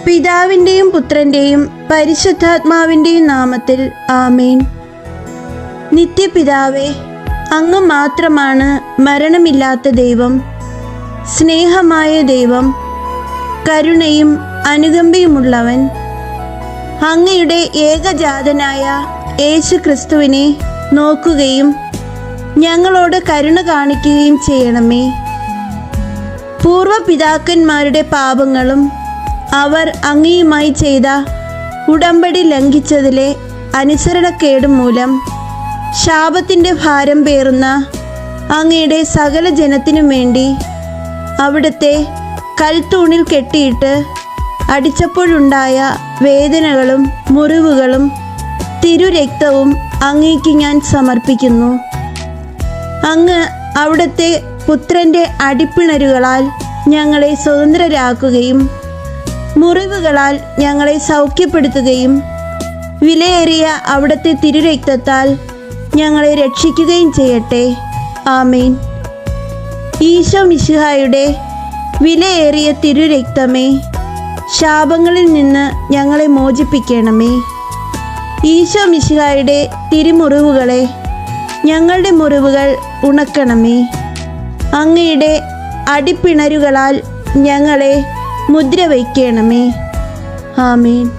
പിതാവിൻ്റെയും പുത്രൻ്റെയും പരിശുദ്ധാത്മാവിൻ്റെയും നാമത്തിൽ ആമേൻ. നിത്യപിതാവേ, അങ്ങ് മാത്രമാണ് മരണമില്ലാത്ത ദൈവം, സ്നേഹമായ ദൈവം, കരുണയും അനുകമ്പയുമുള്ളവൻ. അങ്ങയുടെ ഏകജാതനായ യേശു ക്രിസ്തുവിനെ നോക്കുകയും ഞങ്ങളോട് കരുണ കാണിക്കുകയും ചെയ്യണമേ. പൂർവപിതാക്കന്മാരുടെ പാപങ്ങളും അവർ അങ്ങയുമായി ചെയ്ത ഉടമ്പടി ലംഘിച്ചതിലെ അനുസരണക്കേടും മൂലം ശാപത്തിൻ്റെ ഭാരം പേറുന്ന അങ്ങയുടെ സകല ജനത്തിനും വേണ്ടി അവിടുത്തെ കൽത്തൂണിൽ കെട്ടിയിട്ട് അടിച്ചപ്പോഴുണ്ടായ വേദനകളും മുറിവുകളും തിരുരക്തവും അങ്ങേക്ക് ഞാൻ സമർപ്പിക്കുന്നു. അങ്ങ് അവിടുത്തെ പുത്രൻ്റെ അടിപ്പിണരുകളാൽ ഞങ്ങളെ സ്വതന്ത്രരാക്കുകയും മുറിവുകളാൽ ഞങ്ങളെ സൗഖ്യപ്പെടുത്തുകയും വിലയേറിയ അവിടുത്തെ തിരുരക്തത്താൽ ഞങ്ങളെ രക്ഷിക്കുകയും ചെയ്യട്ടെ. ആമേൻ. ഈശോ മിശിഹായുടെ വിലയേറിയ തിരുരക്തമേ, ശാപങ്ങളിൽ നിന്ന് ഞങ്ങളെ മോചിപ്പിക്കണമേ. ഈശോ മിശിഹായുടെ തിരുമുറിവുകളെ, ഞങ്ങളുടെ മുറിവുകൾ ഉണക്കണമേ. അങ്ങയുടെ അടിപ്പിണരുകളാൽ ഞങ്ങളെ മുദ്ര വയ്ക്കണമേ. ആമേൻ.